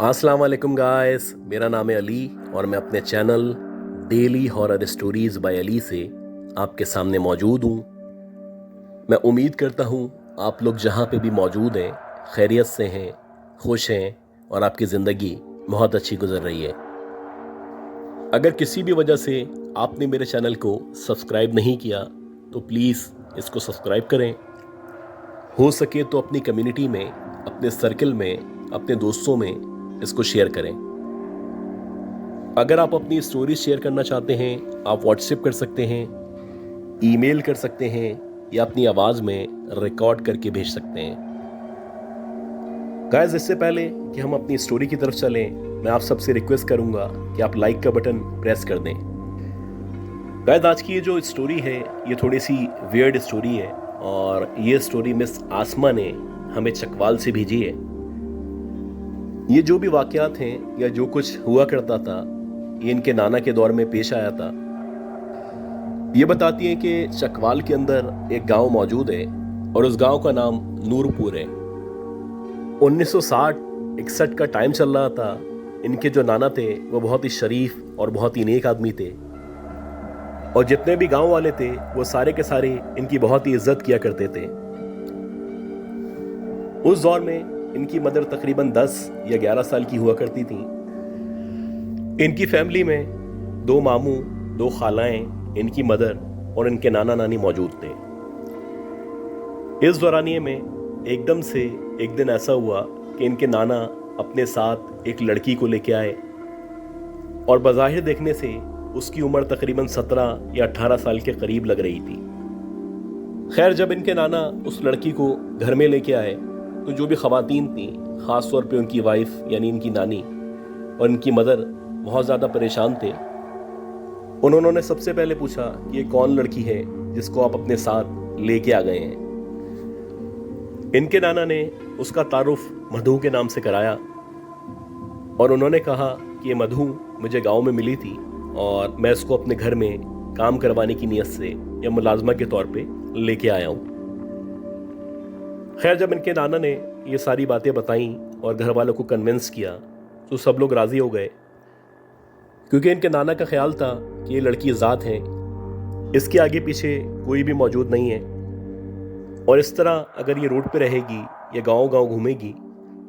अस्सलाम वालेकुम गाइस, मेरा नाम है अली और मैं अपने channel daily horror stories by Ali से आपके सामने मौजूद हूँ। मैं उम्मीद करता हूँ आप लोग जहाँ पे भी मौजूद हैं खैरियत से हैं, खुश हैं और आपकी ज़िंदगी बहुत अच्छी गुजर रही है। अगर किसी भी वजह से आपने मेरे चैनल को सब्सक्राइब नहीं किया तो प्लीज़ इसको सब्सक्राइब करें। हो सके तो अपनी कम्युनिटी में, अपने सर्कल में, अपने दोस्तों में इसको शेयर करें। अगर आप अपनी स्टोरी शेयर करना चाहते हैं आप व्हाट्सएप कर सकते हैं, ईमेल कर सकते हैं या अपनी आवाज़ में रिकॉर्ड करके भेज सकते हैं। गाइस, इससे पहले कि हम अपनी स्टोरी की तरफ चलें, मैं आप सबसे रिक्वेस्ट करूंगा कि आप लाइक का बटन प्रेस कर दें। गाइस, आज की ये जो स्टोरी है ये थोड़ी सी वियर्ड स्टोरी है और ये स्टोरी मिस आसमा ने हमें चकवाल से भेजी है। ये जो भी वाकयात हैं या जो कुछ हुआ करता था ये इनके नाना के दौर में पेश आया था। ये बताती है कि चकवाल के अंदर एक गांव मौजूद है और उस गांव का नाम नूरपुर है। 1960-61 का टाइम चल रहा था। इनके जो नाना थे वो बहुत ही शरीफ और बहुत ही नेक आदमी थे और जितने भी गांव वाले थे वो सारे के सारे इनकी बहुत ही इज्जत किया करते थे। उस दौर में इनकी मदर तकरीबन 10 या 11 साल की हुआ करती थी। इनकी फैमिली में 2 मामू, 2 खालाएं, इनकी मदर और इनके नाना नानी मौजूद थे। इस दौरानिए में एकदम से एक दिन ऐसा हुआ कि इनके नाना अपने साथ एक लड़की को लेके आए और बज़ाहिर देखने से उसकी उम्र तकरीबन 17 या 18 साल के करीब लग रही थी। खैर, जब इनके नाना उस लड़की को घर में लेके आए तो जो भी ख़वातीन थी, ख़ास तौर पे उनकी वाइफ यानी इनकी नानी और इनकी मदर बहुत ज़्यादा परेशान थे। उन्होंने सबसे पहले पूछा कि ये कौन लड़की है जिसको आप अपने साथ लेके आ गए हैं। इनके नाना ने उसका तारुफ मधु के नाम से कराया और उन्होंने कहा कि ये मधु मुझे गांव में मिली थी और मैं इसको अपने घर में काम करवाने की नीयत से या मुलाजमा के तौर पे लेके आया हूँ। खैर, जब इनके नाना ने ये सारी बातें बताई और घर वालों को कन्विंस किया तो सब लोग राज़ी हो गए, क्योंकि इनके नाना का ख्याल था कि ये लड़की ज़ात है, इसके आगे पीछे कोई भी मौजूद नहीं है और इस तरह अगर ये रोड पे रहेगी या गांव-गांव घूमेगी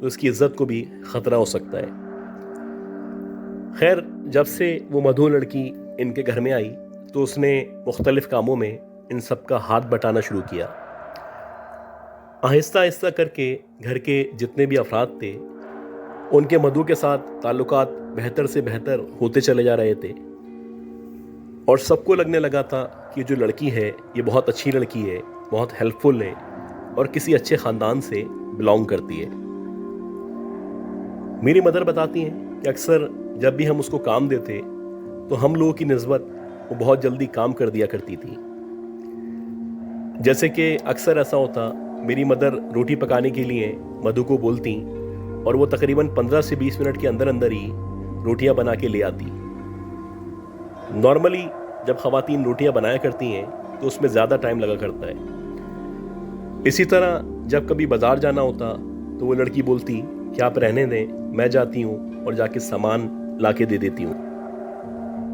तो इसकी इज्जत को भी ख़तरा हो सकता है। खैर, जब से वो मधु लड़की इनके घर में आई तो उसने मुख्तलिफ कामों में इन सब का हाथ बटाना शुरू किया। आहिस्ता आहिस्ता करके घर के जितने भी अफराद थे उनके मधु के साथ ताल्लुकात बेहतर से बेहतर होते चले जा रहे थे और सबको लगने लगा था कि जो लड़की है ये बहुत अच्छी लड़की है, बहुत हेल्पफुल है और किसी अच्छे ख़ानदान से बिलोंग करती है। मेरी मदर बताती हैं कि अक्सर जब भी हम उसको काम देते तो हम लोगों की निस्बत वो बहुत जल्दी काम कर दिया करती थी। जैसे कि अक्सर ऐसा होता, मेरी मदर रोटी पकाने के लिए मधु को बोलती और वो तकरीबन 15 से 20 मिनट के अंदर अंदर ही रोटियां बना के ले आती। नॉर्मली जब ख़वातीन रोटियां बनाया करती हैं तो उसमें ज़्यादा टाइम लगा करता है। इसी तरह जब कभी बाज़ार जाना होता तो वो लड़की बोलती कि आप रहने दें, मैं जाती हूँ और जाके सामान ला के दे देती हूँ।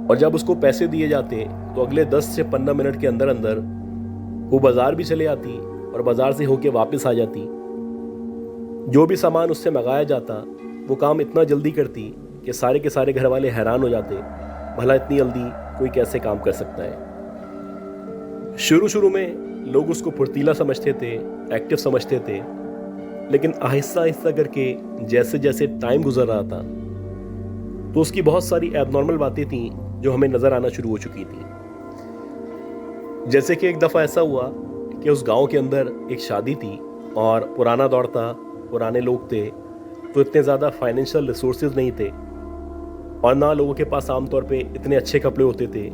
और जब उसको पैसे दिए जाते तो अगले 10 से 15 मिनट के अंदर अंदर वो बाज़ार भी चले आती और बाज़ार से होके वापस आ जाती। जो भी सामान उससे मंगाया जाता वो काम इतना जल्दी करती कि सारे के सारे घर वाले हैरान हो जाते, भला इतनी जल्दी कोई कैसे काम कर सकता है। शुरू में लोग उसको फुर्तीला समझते थे, एक्टिव समझते थे, लेकिन आहिस्ता आहिस्ता करके जैसे जैसे टाइम गुजर रहा था तो उसकी बहुत सारी एबनॉर्मल बातें थीं जो हमें नज़र आना शुरू हो चुकी थी। जैसे कि एक दफ़ा ऐसा हुआ कि उस गांव के अंदर एक शादी थी और पुराना दौर था, पुराने लोग थे तो इतने ज़्यादा फाइनेंशियल रिसोर्सेज नहीं थे और ना लोगों के पास आमतौर पे इतने अच्छे कपड़े होते थे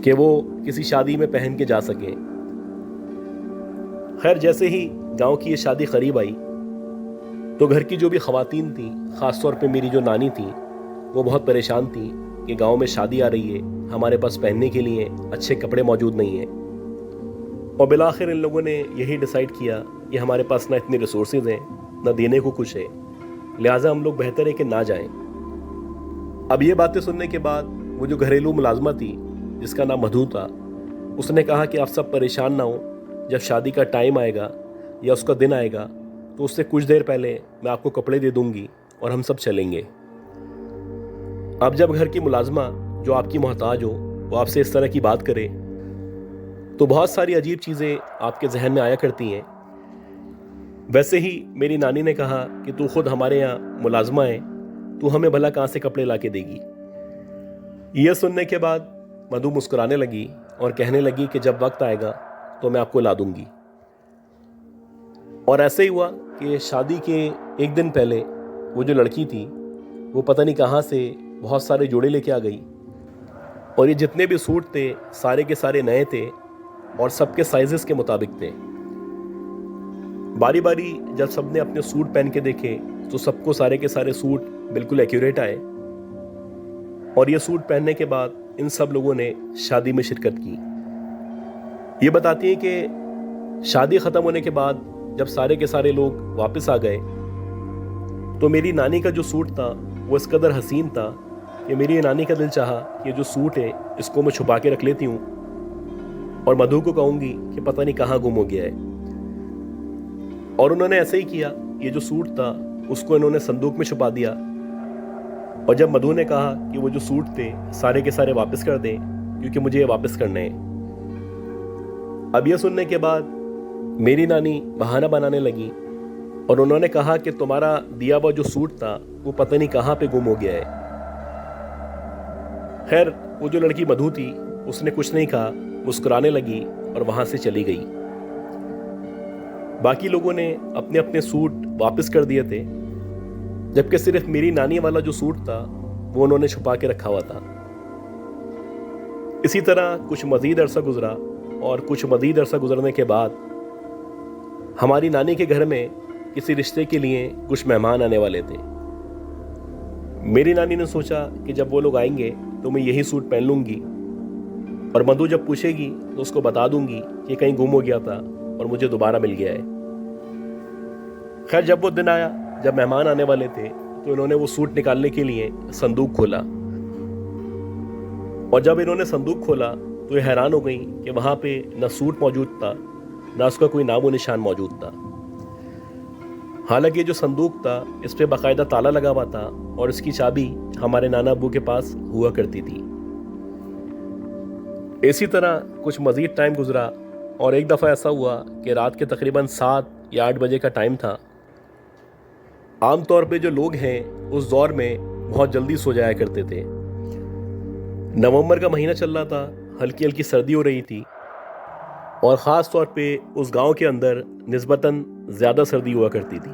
कि वो किसी शादी में पहन के जा सकें। खैर, जैसे ही गांव की ये शादी करीब आई तो घर की जो भी ख़वातीन थी, ख़ास तौर पे मेरी जो नानी थी, वो बहुत परेशान थी कि गांव में शादी आ रही है, हमारे पास पहनने के लिए अच्छे कपड़े मौजूद नहीं हैं। और बिलाखिर इन लोगों ने यही डिसाइड किया कि हमारे पास ना इतने रिसोर्सेज हैं, ना देने को कुछ है, लिहाजा हम लोग बेहतर है कि ना जाएं। अब ये बातें सुनने के बाद वो जो घरेलू मुलाजमा थी जिसका नाम मधु था, उसने कहा कि आप सब परेशान ना हो, जब शादी का टाइम आएगा या उसका दिन आएगा तो उससे कुछ देर पहले मैं आपको कपड़े दे दूंगी और हम सब चलेंगे। अब जब घर की मुलाजमा जो आपकी मोहताज हो वो आपसे इस तरह की बात करे तो बहुत सारी अजीब चीज़ें आपके जहन में आया करती हैं। वैसे ही मेरी नानी ने कहा कि तू खुद हमारे यहाँ मुलाजमा है, तू हमें भला कहाँ से कपड़े ला के देगी। यह सुनने के बाद मधु मुस्कुराने लगी और कहने लगी कि जब वक्त आएगा तो मैं आपको ला दूंगी। और ऐसे ही हुआ कि शादी के एक दिन पहले वो जो लड़की थी वो पता नहीं कहाँ से बहुत सारे जोड़े लेके आ गई, और ये जितने भी सूट थे सारे के सारे नए थे और सबके साइजेस के मुताबिक थे। बारी बारी जब सबने अपने सूट पहन के देखे तो सबको सारे के सारे सूट बिल्कुल एक्यूरेट आए, और ये सूट पहनने के बाद इन सब लोगों ने शादी में शिरकत की। ये बताती है कि शादी ख़त्म होने के बाद जब सारे के सारे लोग वापस आ गए तो मेरी नानी का जो सूट था वो इस कदर हसीन था कि मेरी नानी का दिल चाहा कि ये जो सूट है इसको मैं छुपा के रख लेती हूँ और मधु को कहूँगी कि पता नहीं कहाँ गुम हो गया है। और उन्होंने ऐसे ही किया। ये जो सूट था उसको इन्होंने संदूक में छुपा दिया, और जब मधु ने कहा कि वो जो सूट थे सारे के सारे वापस कर दें क्योंकि मुझे ये वापस करने हैं। अब ये सुनने के बाद मेरी नानी बहाना बनाने लगी और उन्होंने कहा कि तुम्हारा दिया हुआ जो सूट था वो पता नहीं कहाँ पे गुम हो गया है। खैर वो जो लड़की मधु थी उसने कुछ नहीं कहा, मुस्कुराने लगी और वहां से चली गई। बाकी लोगों ने अपने अपने सूट वापस कर दिए थे, जबकि सिर्फ मेरी नानी वाला जो सूट था वो उन्होंने छुपा के रखा हुआ था। इसी तरह कुछ मज़ीद अरसा गुजरा, और कुछ मज़ीद अरसा गुजरने के बाद हमारी नानी के घर में किसी रिश्ते के लिए कुछ मेहमान आने वाले थे। मेरी नानी ने सोचा कि जब वो लोग आएंगे तो मैं यही सूट पहन लूँगी, और मधु जब पूछेगी तो उसको बता दूंगी कि कहीं गुम हो गया था और मुझे दोबारा मिल गया है। खैर जब वो दिन आया जब मेहमान आने वाले थे तो इन्होंने वो सूट निकालने के लिए संदूक खोला, और जब इन्होंने संदूक खोला तो ये हैरान हो गई कि वहां पे न सूट मौजूद था न उसका कोई नामो निशान मौजूद था। हालांकि जो संदूक था इस पे बाकायदा ताला लगा हुआ था और इसकी चाबी हमारे नाना अब्बू के पास हुआ करती थी। इसी तरह कुछ मज़ीद टाइम गुजरा, और एक दफ़ा ऐसा हुआ कि रात के तकरीबन 7 या 8 बजे का टाइम था। आम तौर पे जो लोग हैं उस दौर में बहुत जल्दी सो जाया करते थे। नवंबर का महीना चल रहा था, हल्की हल्की सर्दी हो रही थी, और ख़ास तौर पे उस गांव के अंदर निस्बतन ज़्यादा सर्दी हुआ करती थी।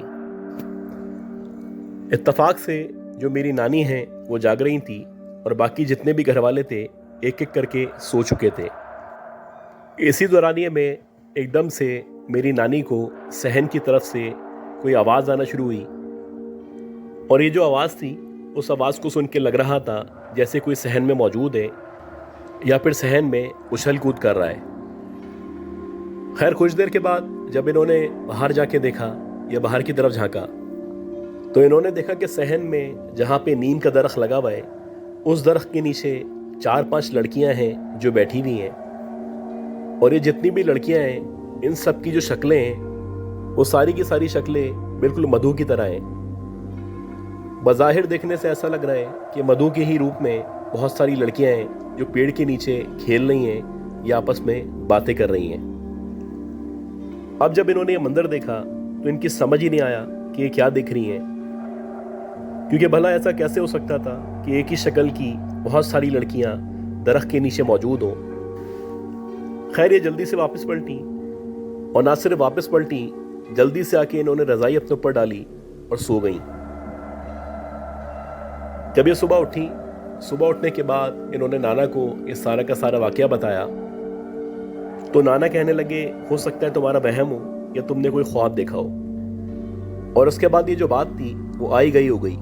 इत्तफाक से जो मेरी नानी हैं वो जाग रही थी, और बाकी जितने भी घर वाले थे एक एक करके सो चुके थे। इसी दौरानिए में एकदम से मेरी नानी को सहन की तरफ से कोई आवाज़ आना शुरू हुई, और ये जो आवाज़ थी उस आवाज़ को सुन के लग रहा था जैसे कोई सहन में मौजूद है या फिर सहन में उछल कूद कर रहा है। खैर कुछ देर के बाद जब इन्होंने बाहर जाके देखा या बाहर की तरफ झांका तो इन्होंने देखा कि सहन में जहाँ पे नीम का दरख्त लगा हुआ है उस दरख्त के नीचे 4-5 लड़कियां हैं जो बैठी हुई हैं, और ये जितनी भी लड़कियां हैं इन सब की जो शक्लें हैं वो सारी की सारी शक्लें बिल्कुल मधु की तरह हैं। बज़ाहिर देखने से ऐसा लग रहा है कि मधु के ही रूप में बहुत सारी लड़कियां हैं जो पेड़ के नीचे खेल रही हैं या आपस में बातें कर रही हैं। अब जब इन्होंने ये मंजर देखा तो इनकी समझ ही नहीं आया कि ये क्या देख रही हैं, क्योंकि भला ऐसा कैसे हो सकता था कि एक ही शक्ल की बहुत सारी लड़कियां दरख्त के नीचे मौजूद हों। खैर ये जल्दी से वापस पलटी, और ना सिर्फ वापस पलटी, जल्दी से आके इन्होंने रजाई अपने ऊपर डाली और सो गई। जब ये सुबह उठी, सुबह उठने के बाद इन्होंने नाना को इस सारा का सारा वाकया बताया, तो नाना कहने लगे हो सकता है तुम्हारा वहम हो या तुमने कोई ख्वाब देखा हो। और उसके बाद ये जो बात थी वो आई गई हो गई।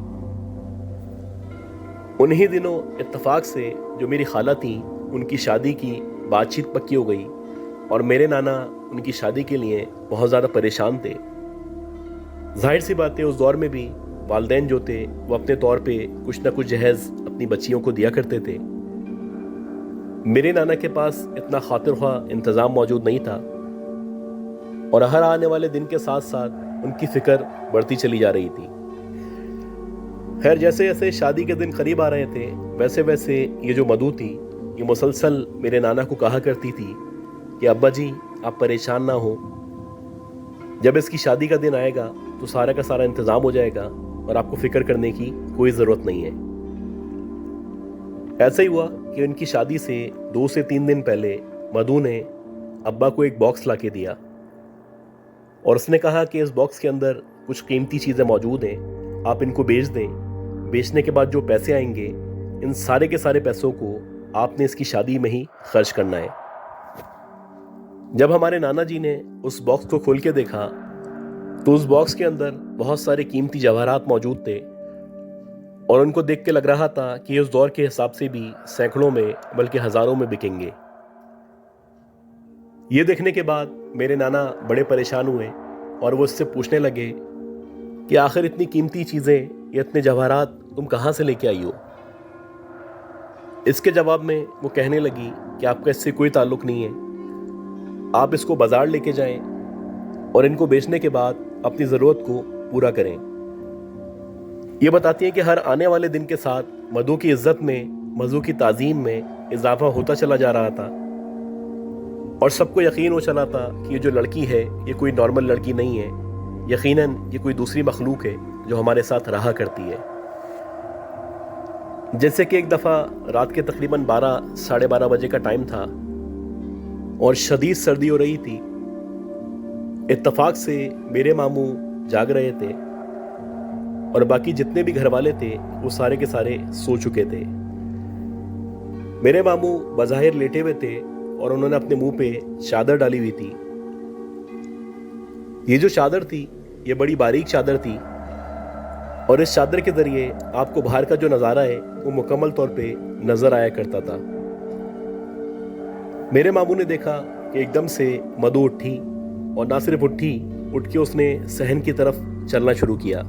उन्हीं दिनों इत्तेफाक से जो मेरी खाला थी उनकी शादी की बातचीत पक्की हो गई, और मेरे नाना उनकी शादी के लिए बहुत ज़्यादा परेशान थे। जाहिर सी बात है उस दौर में भी वालिदैन जो थे वो अपने तौर पे कुछ ना कुछ जहेज़ अपनी बच्चियों को दिया करते थे। मेरे नाना के पास इतना खातिर ख्वाह इंतज़ाम मौजूद नहीं था और हर आने वाले दिन के साथ साथ उनकी फ़िक्र बढ़ती चली जा रही थी। खैर, जैसे जैसे शादी के दिन करीब आ रहे थे वैसे वैसे ये जो मधु थी ये मुसलसल मेरे नाना को कहा करती थी कि अब्बा जी आप परेशान ना हो, जब इसकी शादी का दिन आएगा तो सारा का सारा इंतज़ाम हो जाएगा और आपको फ़िक्र करने की कोई ज़रूरत नहीं है। ऐसा ही हुआ कि उनकी शादी से 2 से 3 दिन पहले मधु ने अब्बा को एक बॉक्स ला के दिया और उसने कहा कि इस बॉक्स के अंदर कुछ कीमती चीज़ें मौजूद हैं, आप इनको बेच दें। बेचने के बाद जो पैसे आएंगे इन सारे के सारे पैसों को आपने इसकी शादी में ही खर्च करना है। जब हमारे नाना जी ने उस बॉक्स को खोल के देखा तो उस बॉक्स के अंदर बहुत सारे कीमती जवाहरात मौजूद थे और उनको देख के लग रहा था कि उस दौर के हिसाब से भी सैकड़ों में बल्कि हज़ारों में बिकेंगे। ये देखने के बाद मेरे नाना बड़े परेशान हुए और वो उससे पूछने लगे कि आखिर इतनी कीमती चीज़ें, ये इतने जवाहरात तुम कहाँ से लेके आई हो। इसके जवाब में वो कहने लगी कि आपका इससे कोई ताल्लुक़ नहीं है, आप इसको बाज़ार लेके जाएं और इनको बेचने के बाद अपनी ज़रूरत को पूरा करें। ये बताती हैं कि हर आने वाले दिन के साथ मधु की इज्जत में, मधु की ताज़ीम में इजाफा होता चला जा रहा था और सबको यकीन हो चला था कि ये जो लड़की है ये कोई नॉर्मल लड़की नहीं है, यकीनन ये कोई दूसरी मखलूक है जो हमारे साथ रहा करती है। जैसे कि एक दफ़ा रात के तकरीबन 12 साढ़े 12 बजे का टाइम था और शदीद सर्दी हो रही थी। इत्तफाक से मेरे मामू जाग रहे थे और बाकी जितने भी घर वाले थे वो सारे के सारे सो चुके थे। मेरे मामू बज़ाहिर लेटे हुए थे और उन्होंने अपने मुंह पे चादर डाली हुई थी। ये जो चादर थी ये बड़ी बारीक चादर थी और इस चादर के ज़रिए आपको बाहर का जो नज़ारा है वो मुकम्मल तौर पे नज़र आया करता था। मेरे मामू ने देखा कि एकदम से मधु उठी और ना सिर्फ उठी, उठ के उसने सहन की तरफ चलना शुरू किया।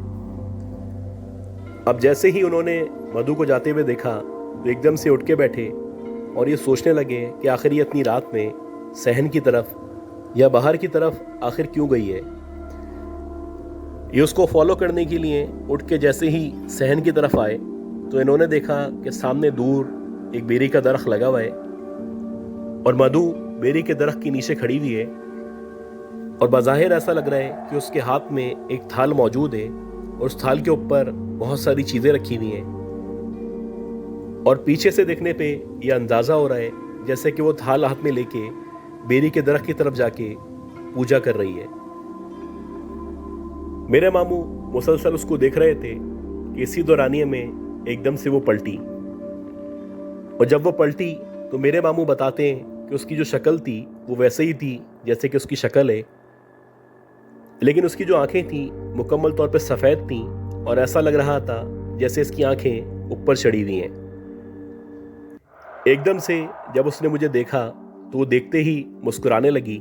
अब जैसे ही उन्होंने मधु को जाते हुए देखा तो एकदम से उठ के बैठे और ये सोचने लगे कि आखिर ये इतनी रात में सहन की तरफ या बाहर की तरफ आखिर क्यों गई है। ये उसको फॉलो करने के लिए उठ के जैसे ही सहन की तरफ आए तो इन्होंने देखा कि सामने दूर एक बेरी का दरख्त लगा हुआ है और मधु बेरी के दरख्त के नीचे खड़ी हुई है और बज़ाहिर ऐसा लग रहा है कि उसके हाथ में एक थाल मौजूद है और उस थाल के ऊपर बहुत सारी चीज़ें रखी हुई हैं और पीछे से देखने पे ये अंदाज़ा हो रहा है जैसे कि वो थाल हाथ में लेके बेरी के दरख्त की तरफ जाके पूजा कर रही है। मेरे मामू मुसलसल उसको देख रहे थे कि इसी दौरानिये में एकदम से वो पलटी और जब वो पलटी तो मेरे मामू बताते हैं कि उसकी जो शक्ल थी वो वैसे ही थी जैसे कि उसकी शक्ल है, लेकिन उसकी जो आंखें थी मुकम्मल तौर पे सफ़ेद थीं और ऐसा लग रहा था जैसे इसकी आंखें ऊपर चढ़ी हुई हैं। एकदम से जब उसने मुझे देखा तो वो देखते ही मुस्कुराने लगी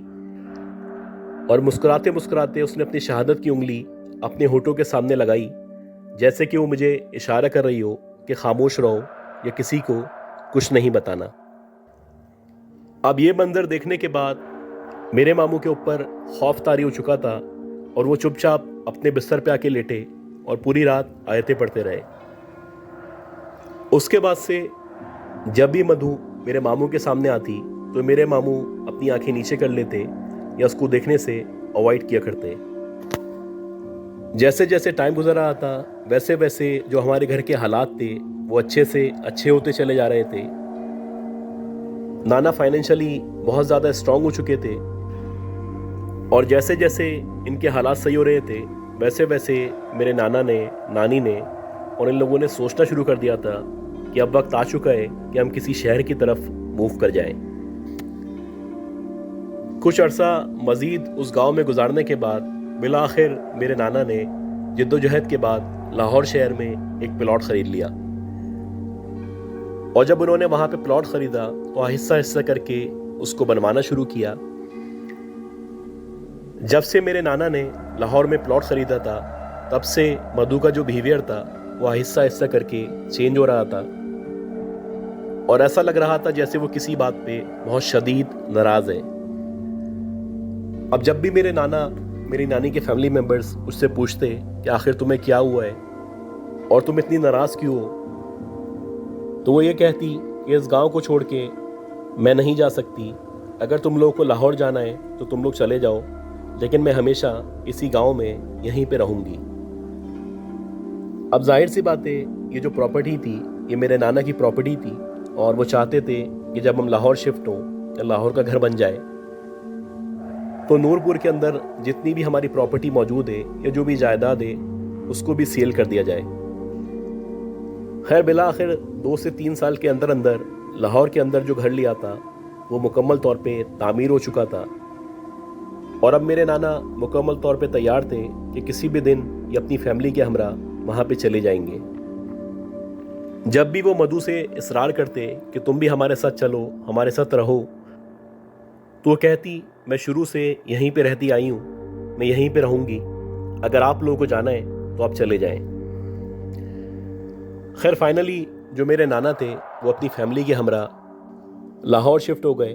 और मुस्कुराते मुस्कुराते उसने अपनी शहादत की उंगली अपने होठों के सामने लगाई जैसे कि वो मुझे इशारा कर रही हो कि खामोश रहो या किसी को कुछ नहीं बताना। अब ये मंजर देखने के बाद मेरे मामू के ऊपर खौफ तारी हो चुका था और वो चुपचाप अपने बिस्तर पे आके लेटे और पूरी रात आयतें पढ़ते रहे। उसके बाद से जब भी मधु मेरे मामू के सामने आती तो मेरे मामू अपनी आंखें नीचे कर लेते या उसको देखने से अवॉइड किया करते। जैसे जैसे टाइम गुजर रहा था वैसे वैसे जो हमारे घर के हालात थे वो अच्छे से अच्छे होते चले जा रहे थे। नाना फाइनेंशियली बहुत ज़्यादा स्ट्रांग हो चुके थे और जैसे जैसे इनके हालात सही हो रहे थे वैसे वैसे मेरे नाना ने, नानी ने और इन लोगों ने सोचना शुरू कर दिया था कि अब वक्त आ चुका है कि हम किसी शहर की तरफ मूव कर जाएं। कुछ अरसा मज़ीद उस गांव में गुजारने के बाद बिलाखिर मेरे नाना ने जिद्दोजहद के बाद लाहौर शहर में एक प्लॉट ख़रीद लिया और जब उन्होंने वहाँ पे प्लॉट ख़रीदा तो आहिस्ता आहिस्ता करके उसको बनवाना शुरू किया। जब से मेरे नाना ने लाहौर में प्लॉट ख़रीदा था तब से मधु का जो बिहेवियर था वो आहिस्ता आहिस्ता करके चेंज हो रहा था और ऐसा लग रहा था जैसे वो किसी बात पे बहुत शदीद नाराज़ है। अब जब भी मेरे नाना मेरी नानी के फैमिली मेम्बर्स उससे पूछते कि आखिर तुम्हें क्या हुआ है और तुम इतनी नाराज़ क्यों हो, तो वो ये कहती कि इस गांव को छोड़ के मैं नहीं जा सकती। अगर तुम लोगों को लाहौर जाना है तो तुम लोग चले जाओ, लेकिन मैं हमेशा इसी गांव में यहीं पे रहूंगी। अब जाहिर सी बात है, ये जो प्रॉपर्टी थी ये मेरे नाना की प्रॉपर्टी थी और वो चाहते थे कि जब हम लाहौर शिफ्ट हों या लाहौर का घर बन जाए तो नूरपुर के अंदर जितनी भी हमारी प्रॉपर्टी मौजूद है या जो भी जायदाद है उसको भी सेल कर दिया जाए। खैर बिला आखिर 2 से 3 साल के अंदर अंदर लाहौर के अंदर जो घर लिया था वो मुकम्मल तौर पे तामीर हो चुका था और अब मेरे नाना मुकम्मल तौर पे तैयार थे कि किसी भी दिन ये अपनी फैमिली के हमरा वहाँ पे चले जाएंगे। जब भी वो मधु से इसरार करते कि तुम भी हमारे साथ चलो, हमारे साथ रहो, तो वो कहती मैं शुरू से यहीं पे रहती आई हूँ, मैं यहीं पे रहूँगी, अगर आप लोगों को जाना है तो आप चले जाएं। खैर फाइनली जो मेरे नाना थे वो अपनी फैमिली के हमरा लाहौर शिफ्ट हो गए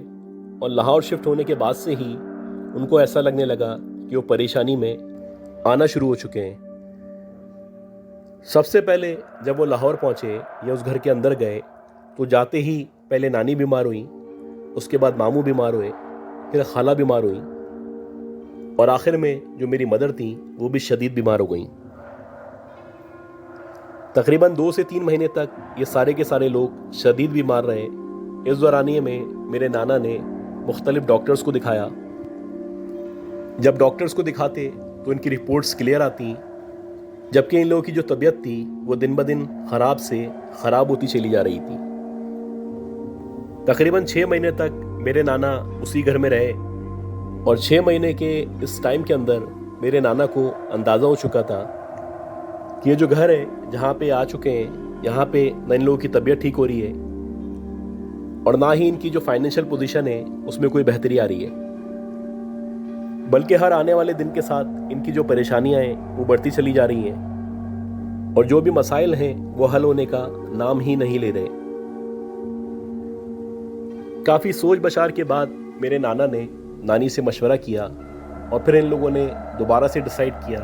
और लाहौर शिफ्ट होने के बाद से ही उनको ऐसा लगने लगा कि वो परेशानी में आना शुरू हो चुके हैं। सबसे पहले जब वो लाहौर पहुँचे या उस घर के अंदर गए तो जाते ही पहले नानी बीमार हुई, उसके बाद मामू बीमार हुए, फिर खाला बीमार हुई और आखिर में जो मेरी मदर थी वो भी शदीद बीमार हो गई। तकरीबन 2 से 3 महीने तक ये सारे के सारे लोग शदीद बीमार रहे। इस दौरानिए में मेरे नाना ने मुख्तलिफ डॉक्टर्स को दिखाया। जब डॉक्टर्स को दिखाते तो इनकी रिपोर्ट्स क्लियर आती, जबकि इन लोगों की जो तबीयत थी वो दिन ब दिन ख़राब से ख़राब होती चली जा रही थी। तकरीबन 6 महीने तक मेरे नाना उसी घर में रहे और 6 महीने के इस टाइम के अंदर मेरे नाना को अंदाज़ा हो चुका था कि ये जो घर है जहाँ पे आ चुके हैं, यहाँ पे न इन लोगों की तबीयत ठीक हो रही है और ना ही इनकी जो फाइनेंशियल पोजीशन है उसमें कोई बेहतरी आ रही है, बल्कि हर आने वाले दिन के साथ इनकी जो परेशानियां हैं वो बढ़ती चली जा रही हैं और जो भी मसाइल हैं वो हल होने का नाम ही नहीं ले रहे। काफ़ी सोच बचार के बाद मेरे नाना ने नानी से मशवरा किया और फिर इन लोगों ने दोबारा से डिसाइड किया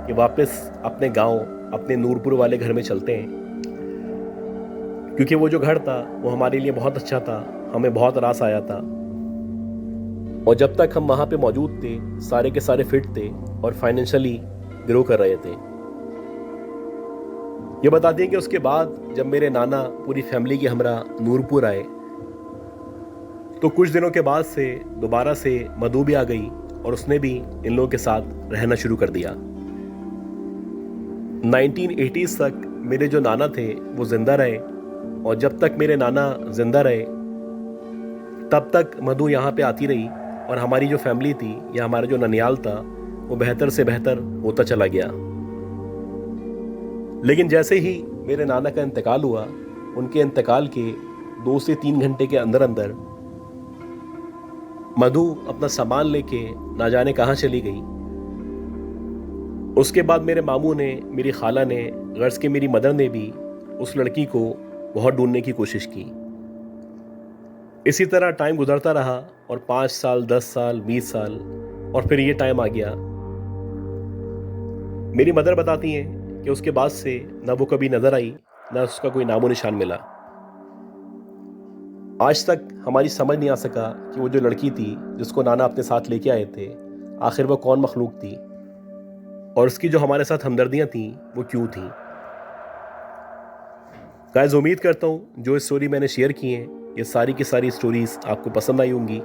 कि वापस अपने गांव, अपने नूरपुर वाले घर में चलते हैं, क्योंकि वो जो घर था वो हमारे लिए बहुत अच्छा था, हमें बहुत रास आया था और जब तक हम वहाँ पे मौजूद थे सारे के सारे फिट थे और फाइनेंशियली ग्रो कर रहे थे। ये बताते हैं कि उसके बाद जब मेरे नाना पूरी फैमिली के हमरा नूरपुर आए तो कुछ दिनों के बाद से दोबारा से मधु भी आ गई और उसने भी इन लोगों के साथ रहना शुरू कर दिया। 1980s तक मेरे जो नाना थे वो जिंदा रहे और जब तक मेरे नाना जिंदा रहे तब तक मधु यहाँ पे आती रही और हमारी जो फैमिली थी या हमारा जो ननियाल था वो बेहतर से बेहतर होता चला गया। लेकिन जैसे ही मेरे नाना का इंतकाल हुआ, उनके इंतकाल के 2 से 3 घंटे के अंदर अंदर मधु अपना सामान लेके ना जाने कहाँ चली गई। उसके बाद मेरे मामू ने, मेरी खाला ने, गर्ज के मेरी मदर ने भी उस लड़की को बहुत ढूंढने की कोशिश की। इसी तरह टाइम गुजरता रहा और 5 साल, 10 साल, 20 साल और फिर ये टाइम आ गया। मेरी मदर बताती हैं कि उसके बाद से ना वो कभी नजर आई, ना उसका कोई नामो निशान मिला। आज तक हमारी समझ नहीं आ सका कि वो जो लड़की थी जिसको नाना अपने साथ लेके आए थे, आखिर वो कौन मखलूक थी और उसकी जो हमारे साथ हमदर्दियाँ थीं वो क्यों थीं। गाइस, उम्मीद करता हूँ जो स्टोरी मैंने शेयर की हैं ये सारी की सारी स्टोरीज आपको पसंद आई होंगी।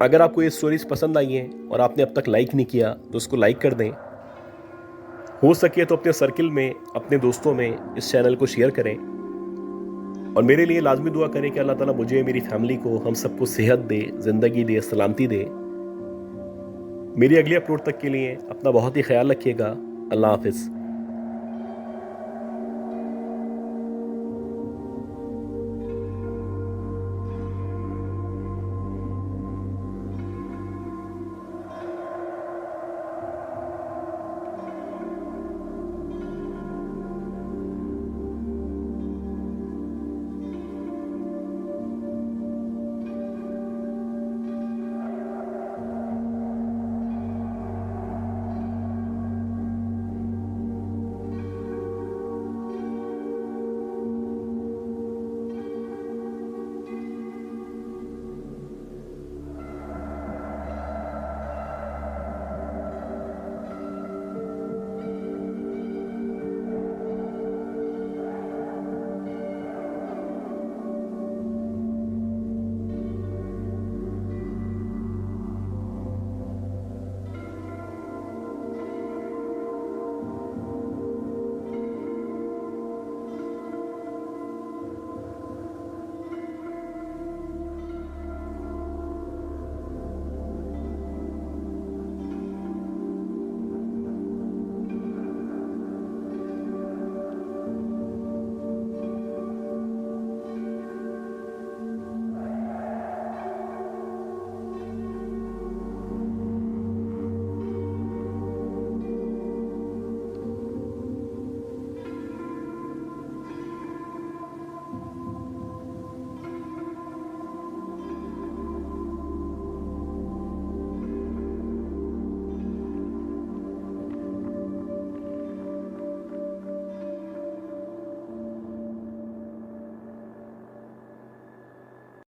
अगर आपको ये स्टोरीज पसंद आई हैं और आपने अब तक लाइक नहीं किया तो उसको लाइक कर दें। हो सके तो अपने सर्किल में, अपने दोस्तों में इस चैनल को शेयर करें और मेरे लिए लाजमी दुआ करें कि अल्लाह ताला मुझे, मेरी फैमिली को, हम सबको सेहत दे, ज़िंदगी दे, सलामती दे। मेरी अगली अपलोड तक के लिए अपना बहुत ही ख्याल रखिएगा। अल्लाह हाफिज़।